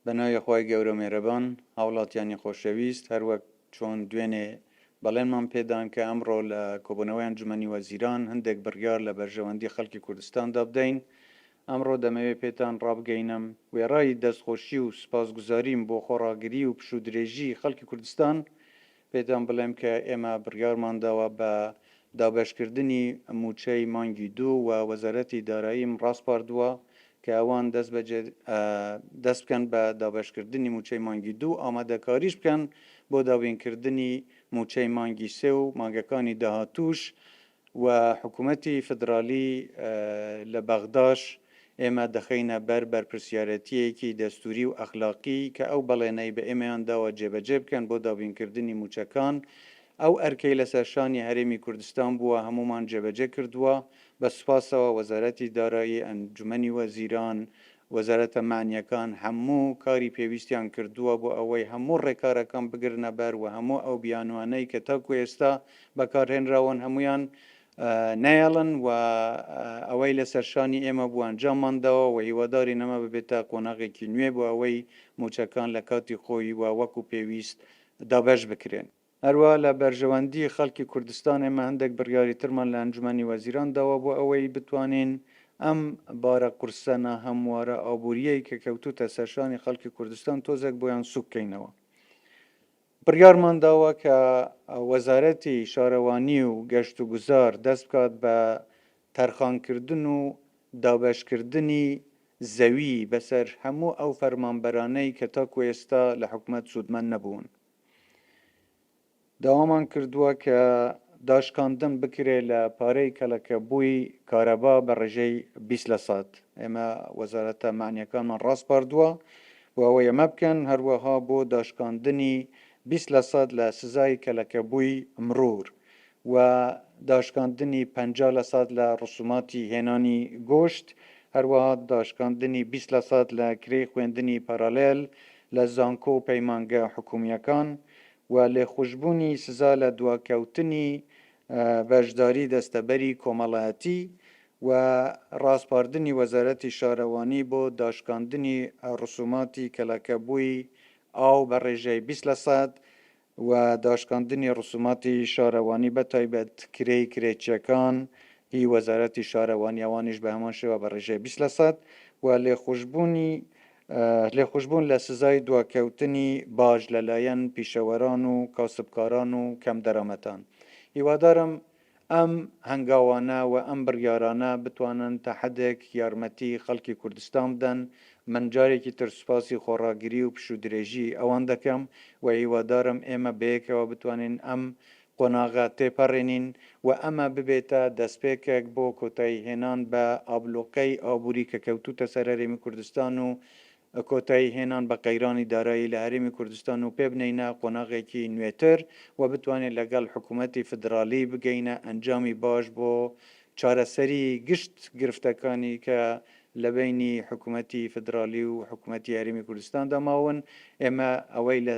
بەناوی خۆی گەورە مێرەبان هاوڵاتیانی خۆشەویست هەروەک چۆن دوێنێ بەڵێنمان پێدان کە ئەمڕۆ لە کۆبوونەوەی ئەنجومەنی وەزیران هەندێک بڕیار لە بەرژەوەندی خەڵکی کوردستاندا بدەین. ئەمڕۆ دەمەوێت پێتان ڕابگەینم وێڕای دەستخۆشی و سپاسگوزاریم بۆ خۆڕاگری و پشودرێژی خەڵکی کوردستان پێتان بڵێم کە ئێمە بڕیارمان داوە بە دابەشکردنی موچەی مانگی دوو و وەزارەتی داراییم ڕاستپاردووە کە ئەوان دەست بکەن بە دابەشکردنی موچەی مانگی دوو ئامادەکاریش بکەن بۆ داوینکردنی موچەی مانگی سێ و مانگەکانی داهاتوش و حکوومەتی فدرالی لە بەغداش ئێمە دەخینە بەرپرسیارەتیەکی دەستوری و ئەخلاقی کە ئەو بەڵێنەی بە ئێمەیان داوە جێبەجێ بکەن بۆ داوینکردنی موچەکان. ئەو ئەرکەی لەسەر شانی هەرێمی کوردستان بووە هەمومان جێبەجێ کردووە بە سوپاسەوە وەزارەتی دارایی ئەنجومەنی وەزیران وەزارەتە مانیەکان هەموو کاری پێویستیان کردووە بۆ ئەوەی هەموو ڕێکارەکان بگرنە بەر و هەموو ئەو بیانوانەی کە تاکو ئێستا بەکارهێنراون هەمویان نایەڵن و ئەوەی لەسەر شانی ئێمە بوو ئەنجاممانداوە و هیواداری نەمە ببێتە قۆناغێکی نوێ بۆ ئەوەی موچەکان لە کاتی خۆی و وەکو پێویست دابەش بکرێن. هەروە لە بەرژەوەندی خەڵکی کوردستان ئێمە هەندێک بڕیاری ترمان لە ئەنجومەنی وەزیران داوە بۆ ئەوەی بتوانین ئەم بارە قورسە ناهەموارە ئابوووریەی کە کەوتوتە سەرشانی خەڵکی کوردستان تۆزێک بۆیان سوک بکەینەوە. بڕیارمان داوە کە وەزارەتی شارەوانی و گەشت و گوزار دەست بکات بە تەرخانکردن و دابەشکردنی زەوی بەسەر هەموو ئەو فەرمانبەرانەی کە تاکو ئێستا لە حکوومەت سوودمەند نەبوون. داوامان کردووە کە داشکاندن بکرێ لە پارەی کەلەکەبووی کارەبا بە ڕێژەی 20%. ئێمە وەزارەتە مانیەکانمان ڕاستپاردووە بۆ ئەوەی ئەمە بکەن هەروەها بۆ داشکاندنی 20% لە سزای کەلەکەبووی مرور و داشکاندنی 50% لە ڕسوماتی هێنانی گۆشت هەروەها داشکاندنی 20% لە کرێی خوێندنی پارالێل لە زانکۆ و پەیمانگە حکوومیەکان و لێخوشبوونی سزا لە دواکەوتنی بەشداری دەستەبەری کۆمەڵایەتی و ڕاستپاردنی وەزارەتی شارەوانی بۆ داشکاندنی ڕسوماتی کەلەکەبووی ئاو بە ڕێژەی 20% و داشکاندنی ڕسوماتی شارەوانی بە تایبەت کرێی کرێچیەکان هی وەزارەتی شارەوانی ئەوانیش بە هەمان شێوە بە ڕێژەی 20% و لێخوشبوون لە سزای دواکەوتنی باش لەلایەن پیشەوەران و کاسبکاران و کەم دەرەمەتان. هیوادارم ئەم هەنگاوانە و ئەم بڕیارانە بتوانن تا حدێک یارمەتی خەڵکی کوردستان بدەن. من جارێکی تر سوپاسی خۆڕاگری و پشودرێژی ئەوان دەکەم و هیوادارم ئێمە بەیەکەوە بتوانین ئەم قۆناغە تێپەڕێنین و ئەمە ببێتە دەستپێکێک بۆ کۆتایی هێنان بە ئابلۆقەی ئابووری کە کەوتوتە سەر هەرێمی کوردستان و کۆتایی هێنان بە قەیرانی دارایی لە هەرێمی کوردستان و پێ بنینە قۆناغێکی نوێتر و بتوانێت لەگەڵ حکوومەتی فدرالی بگەینە ئەنجامی باش بۆ چارەسەری گشت گرفتەکانی کە لە بینی حکوومەتی فدرالی و حکوومەتی هەرێمی کوردستاندا ماون. ئێمە ئەوەی لە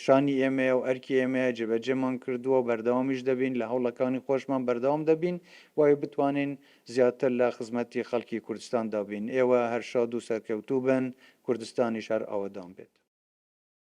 شانی ئێمە و ئەرکی ئێمە جێبەجێمان کردووە و بەردەوامیش دەبین لە هەوڵەکانی خۆشمان بەردەوام دەبین وای بتوانین زیاتر لە خزمەتی خەڵکی کوردستاندا بین. ئێوە هەر شاد و سەرکەوتوو بن، کوردستانیش هەر ئاوەدان بێت.